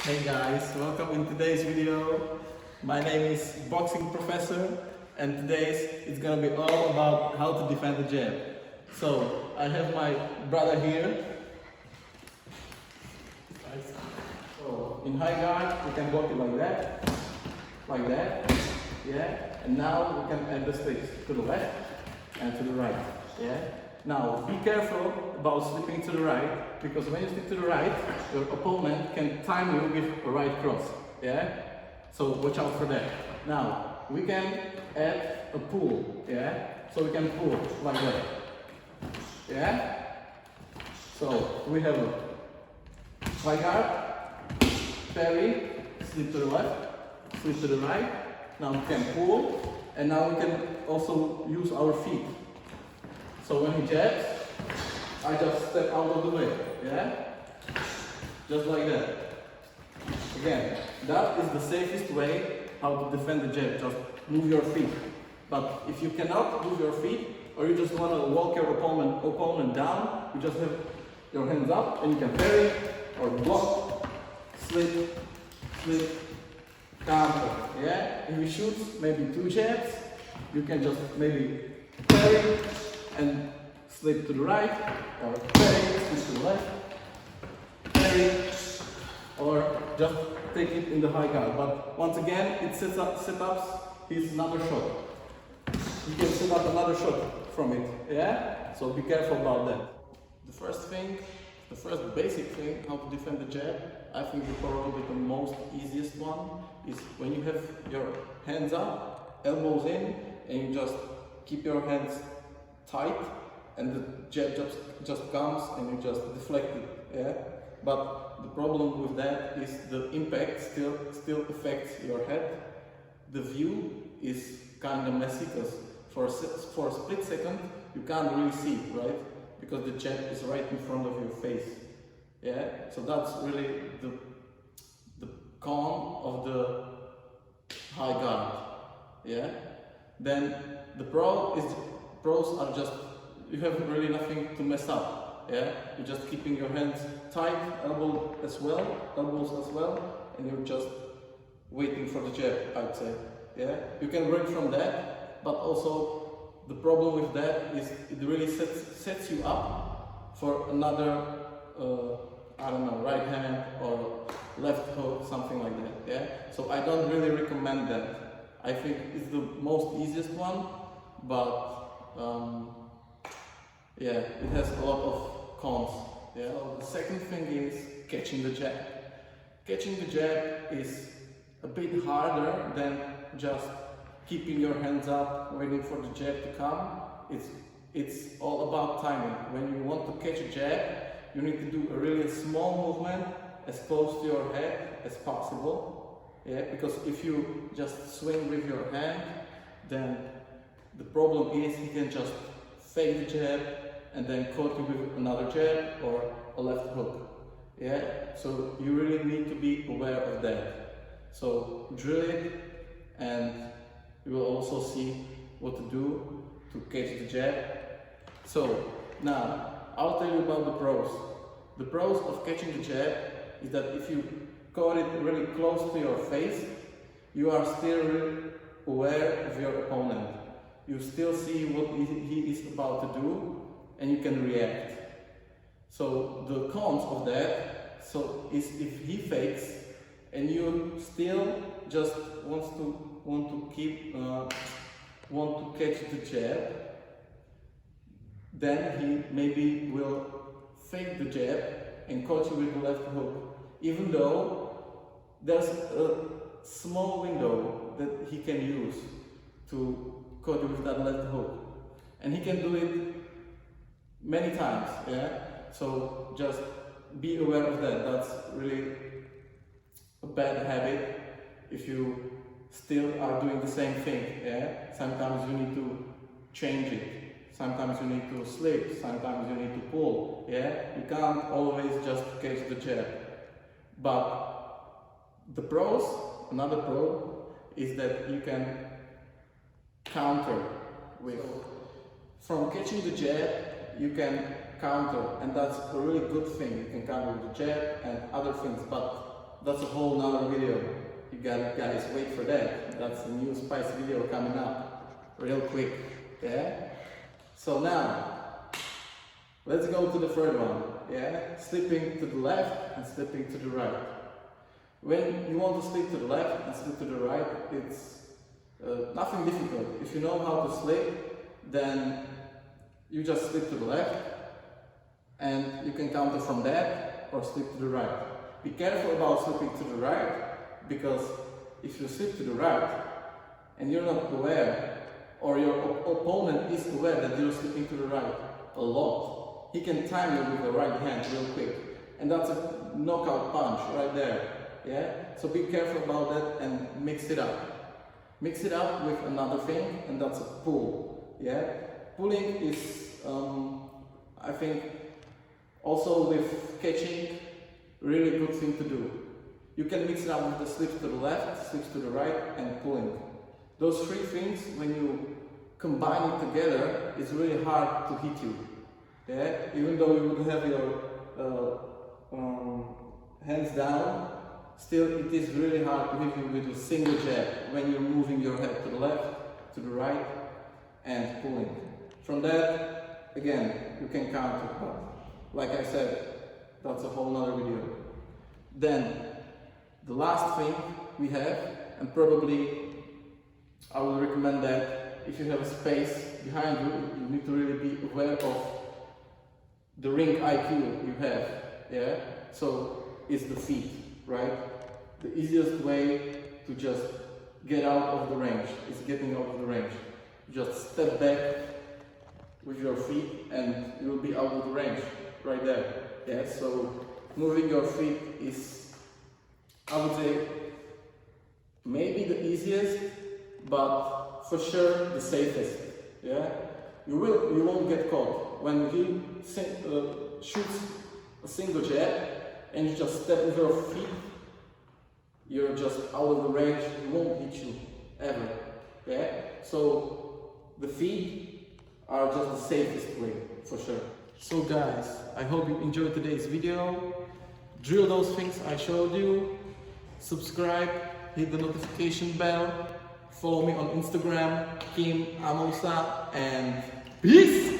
Hey guys, welcome in today's video. My name is Boxing Professor and today's it's gonna be all about how to defend the jab. So I have my brother here. So in high guard we can block it like that, yeah. And now we can add the sticks to the left and to the right, yeah. Now be careful about slipping to the right, because when you slip to the right, your opponent can time you with a right cross, yeah? So watch out for that. Now we can add a pull, yeah? So we can pull like that, yeah? So we have a high guard, parry, slip to the left, slip to the right. Now we can pull, and now we can also use our feet. So when he jabs, I just step out of the way, yeah? Just like that. Again, that is the safest way how to defend the jab, just move your feet. But if you cannot move your feet, or you just want to walk your opponent down, you just have your hands up and you can parry, or block, slip, counter, yeah? If you shoot maybe 2 jabs, you can just maybe parry, and slip to the right, or parry, slip to the left, parry, or just take it in the high guard. But once again, it setups is another shot. You can set up another shot from it, yeah? So be careful about that. The first basic thing how to defend the jab, I think probably the most easiest one, is when you have your hands up, elbows in, and you just keep your hands tight, and the jab just comes and you just deflect it, yeah? But the problem with that is the impact still affects your head. The view is kind of messy, because for a split second you can't really see, right? Because the jab is right in front of your face, yeah? So that's really the con of the high guard, yeah? Then the pros are just, you have really nothing to mess up, yeah? You're just keeping your hands tight, elbows as well, and you're just waiting for the jab, I'd say, yeah? You can work from that, but also the problem with that is it really sets you up for another, I don't know, right hand or left hook, something like that, yeah? So I don't really recommend that. I think it's the most easiest one, but yeah, it has a lot of cons. Yeah. So the second thing is catching the jab. Catching the jab is a bit harder than just keeping your hands up, waiting for the jab to come. It's all about timing. When you want to catch a jab, you need to do a really small movement as close to your head as possible. Yeah, because if you just swing with your hand, then the problem is he can just fake the jab and then caught you with another jab or a left hook. Yeah, so you really need to be aware of that. So drill it, and you will also see what to do to catch the jab. So now I'll tell you about the pros. The pros of catching the jab is that if you caught it really close to your face, you are still really aware of your opponent. You still see what he is about to do, and you can react. So the cons of that is if he fakes and you still just want to catch the jab, then he maybe will fake the jab and catch you with the left hook, even though there's a small window that he can use to catch you with that left hook, and he can do it many times, yeah? So just be aware of that. That's really a bad habit if you still are doing the same thing, yeah? Sometimes you need to change it. Sometimes you need to slip, sometimes you need to pull, yeah? You can't always just catch the jab. But the pros, another pro, is that you can counter with. From catching the jab, you can counter, and that's a really good thing. You can counter with the jab and other things, but that's a whole nother video. You guys wait for that. That's a new spicy video coming up real quick. Yeah? So now, let's go to the third one. Yeah? Slipping to the left and slipping to the right. When you want to slip to the left and slip to the right, it's nothing difficult. If you know how to slip, then you just slip to the left and you can counter from that or slip to the right. Be careful about slipping to the right, because if you slip to the right and you're not aware, or your opponent is aware that you're slipping to the right a lot, he can time you with the right hand real quick, and that's a knockout punch right there. Yeah? So be careful about that and mix it up. Mix it up with another thing, and that's a pull. Yeah? Pulling is, I think, also with catching, really good thing to do. You can mix it up with the slips to the left, slips to the right, and pulling. Those three things, when you combine it together, it's really hard to hit you. Yeah? Even though you would have your hands down, still it is really hard to hit you with a single jab when you're moving your head to the left, to the right, and pulling. From that, again, you can counter, but like I said, that's a whole nother video. Then, the last thing we have, and probably I would recommend that if you have a space behind you, you need to really be aware of the ring IQ you have. Yeah? So, it's the feet, right? The easiest way to just get out of the range is getting out of the range. Just step back with your feet and you will be out of the range right there. Yeah, so moving your feet is, I would say, maybe the easiest, but for sure the safest. Yeah, you won't get caught when he shoots a single jab and you just step with your feet. You're just out of the range. He won't hit you ever. Yeah, so the feet are just the safest way for sure. So guys, I hope you enjoyed today's video. Drill those things I showed you. Subscribe, hit the notification bell, follow me on Instagram, peeeacee, and peace!